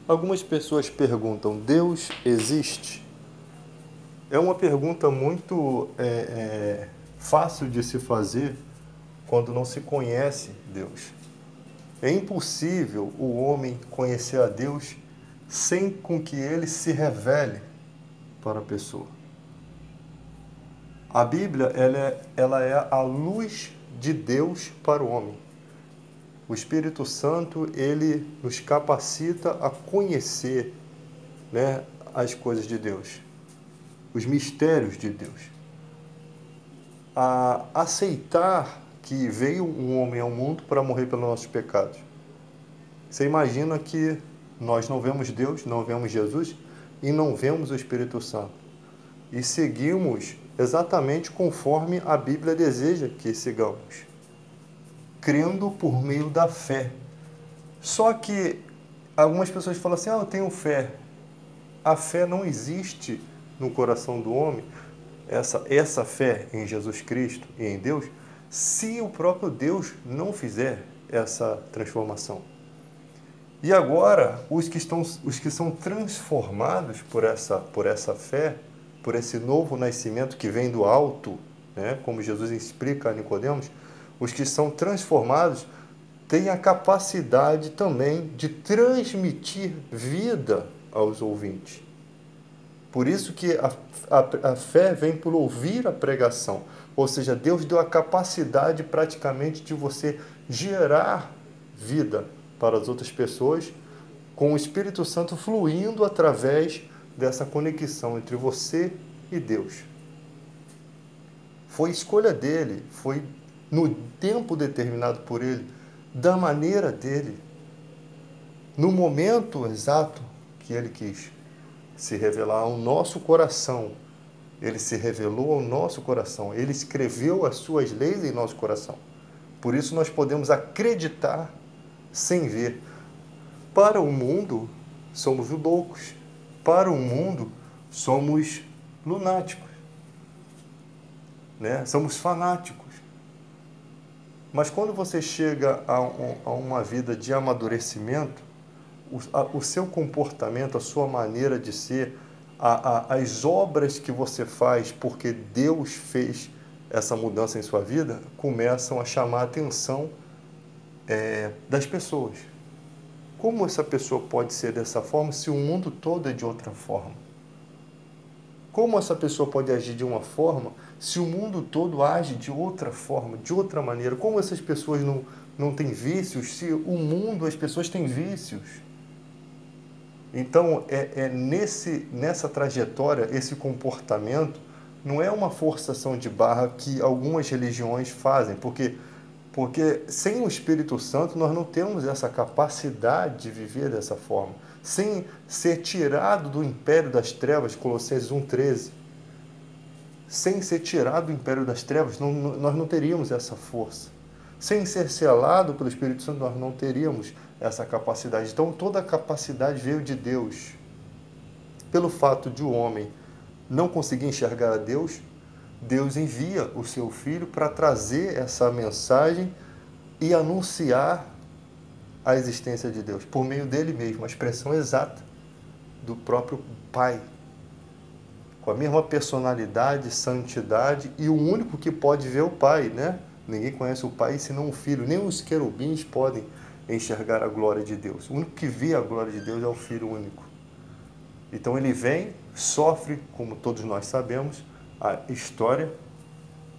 Algumas pessoas perguntam: Deus existe? É uma pergunta muito fácil de se fazer quando não se conhece Deus. É impossível o homem conhecer a Deus sem com que ele se revele para a pessoa. A Bíblia ela é a luz de Deus para o homem. O Espírito Santo, ele nos capacita a conhecer, né, as coisas de Deus, os mistérios de Deus. A aceitar que veio um homem ao mundo para morrer pelos nossos pecados. Você imagina que nós não vemos Deus, não vemos Jesus e não vemos o Espírito Santo. E seguimos exatamente conforme a Bíblia deseja que sigamos, crendo por meio da fé. Só que algumas pessoas falam assim: eu tenho fé. A fé não existe no coração do homem, essa fé em Jesus Cristo e em Deus, se o próprio Deus não fizer essa transformação. E agora, os que são transformados por essa fé, por esse novo nascimento que vem do alto, né, como Jesus explica a Nicodemos, os que são transformados têm a capacidade também de transmitir vida aos ouvintes. Por isso que a fé vem por ouvir a pregação. Ou seja, Deus deu a capacidade praticamente de você gerar vida para as outras pessoas, com o Espírito Santo fluindo através dessa conexão entre você e Deus. Foi escolha dele, foi no tempo determinado por ele, da maneira dele, no momento exato que ele quis se revelar ao nosso coração. Ele se revelou ao nosso coração. Ele escreveu as suas leis em nosso coração. Por isso nós podemos acreditar sem ver. Para o mundo, somos loucos. Para o mundo, somos lunáticos, né? Somos fanáticos. Mas quando você chega a uma vida de amadurecimento, o seu comportamento, a sua maneira de ser, as obras que você faz porque Deus fez essa mudança em sua vida, começam a chamar a atenção das pessoas. Como essa pessoa pode ser dessa forma se o mundo todo é de outra forma? Como essa pessoa pode agir de uma forma se o mundo todo age de outra forma, de outra maneira? Como essas pessoas não têm vícios se o mundo, as pessoas têm vícios? Então, nessa trajetória, esse comportamento não é uma forçação de barra que algumas religiões fazem, porque sem o Espírito Santo nós não temos essa capacidade de viver dessa forma. Sem ser tirado do império das trevas, Colossenses 1,13, sem ser tirado do império das trevas, nós não teríamos essa força. Sem ser selado pelo Espírito Santo, nós não teríamos essa capacidade. Então, toda a capacidade veio de Deus. Pelo fato de o homem não conseguir enxergar a Deus, Deus envia o seu Filho para trazer essa mensagem e anunciar a existência de Deus, por meio dele mesmo, a expressão exata do próprio Pai, com a mesma personalidade, santidade, e o único que pode ver o Pai, né? Ninguém conhece o Pai senão o Filho, nem os querubins podem enxergar a glória de Deus. O único que vê a glória de Deus é o Filho único. Então ele vem, sofre, como todos nós sabemos, a história,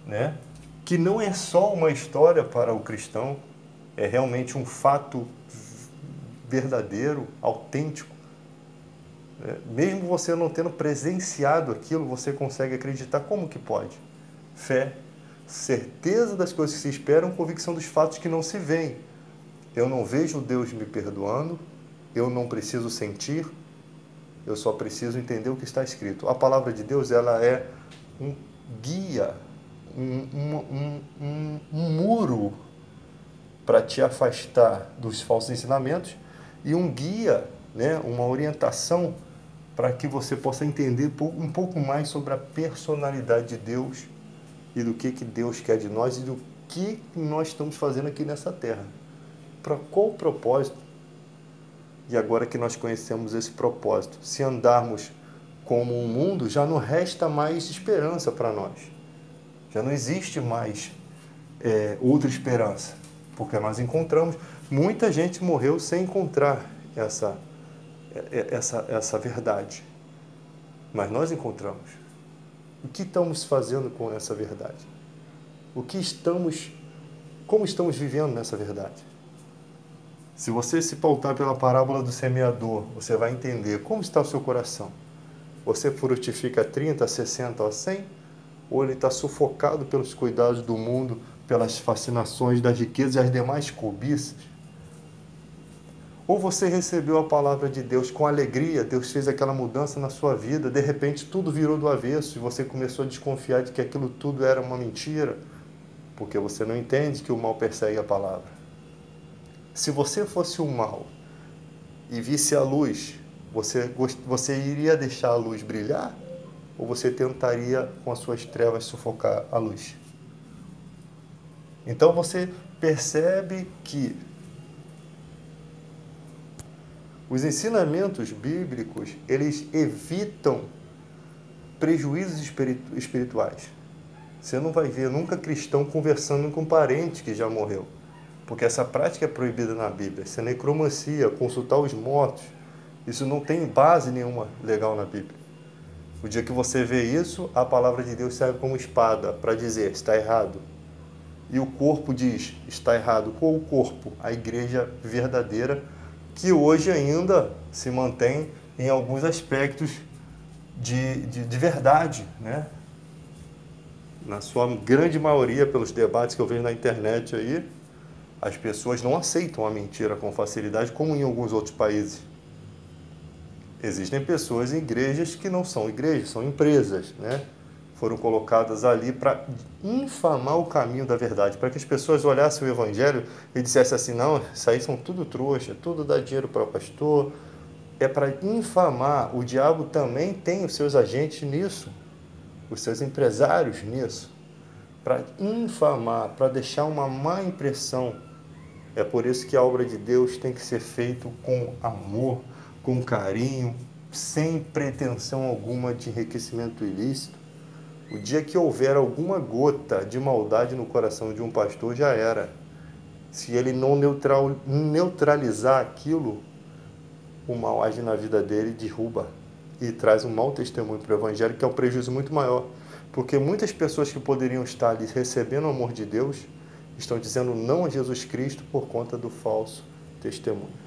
né? Que não é só uma história para o cristão, é realmente um fato verdadeiro, autêntico. Mesmo você não tendo presenciado aquilo, você consegue acreditar. Como que pode? Fé, certeza das coisas que se esperam, convicção dos fatos que não se veem. Eu não vejo Deus me perdoando, eu não preciso sentir, eu só preciso entender o que está escrito. A palavra de Deus, ela é um guia, um muro para te afastar dos falsos ensinamentos e um guia, né, uma orientação para que você possa entender um pouco mais sobre a personalidade de Deus e do que Deus quer de nós e do que nós estamos fazendo aqui nessa terra. Para qual propósito? E agora que nós conhecemos esse propósito, se andarmos como o mundo, já não resta mais esperança para nós. Já não existe mais outra esperança. Porque nós encontramos, muita gente morreu sem encontrar essa verdade. Mas nós encontramos. O que estamos fazendo com essa verdade? Como estamos vivendo nessa verdade? Se você se pautar pela parábola do semeador, você vai entender como está o seu coração. Você frutifica 30, 60 ou 100? Ou ele está sufocado pelos cuidados do mundo, pelas fascinações das riquezas e as demais cobiças? Ou você recebeu a palavra de Deus com alegria, Deus fez aquela mudança na sua vida, de repente tudo virou do avesso e você começou a desconfiar de que aquilo tudo era uma mentira, porque você não entende que o mal persegue a palavra. Se você fosse o mal e visse a luz, você iria deixar a luz brilhar? Ou você tentaria com as suas trevas sufocar a luz? Então você percebe que os ensinamentos bíblicos, eles evitam prejuízos espirituais. Você não vai ver nunca cristão conversando com um parente que já morreu, porque essa prática é proibida na Bíblia. Essa necromancia, consultar os mortos, isso não tem base nenhuma legal na Bíblia. O dia que você vê isso, a palavra de Deus serve como espada para dizer, está errado. E o corpo diz, está errado. Qual o corpo? A igreja verdadeira, que hoje ainda se mantém em alguns aspectos de verdade, né? Na sua grande maioria, pelos debates que eu vejo na internet aí, as pessoas não aceitam a mentira com facilidade, como em alguns outros países. Existem pessoas em igrejas que não são igrejas, são empresas, né? Foram colocadas ali para infamar o caminho da verdade, para que as pessoas olhassem o evangelho e dissessem assim, não, isso aí são tudo trouxa, tudo dá dinheiro para o pastor. É para infamar. O diabo também tem os seus agentes nisso, os seus empresários nisso, para infamar, para deixar uma má impressão. É por isso que a obra de Deus tem que ser feita com amor, com carinho, sem pretensão alguma de enriquecimento ilícito. O dia que houver alguma gota de maldade no coração de um pastor, já era. Se ele não neutralizar aquilo, o mal age na vida dele, derruba e traz um mau testemunho para o evangelho, que é um prejuízo muito maior. Porque muitas pessoas que poderiam estar ali recebendo o amor de Deus, estão dizendo não a Jesus Cristo por conta do falso testemunho.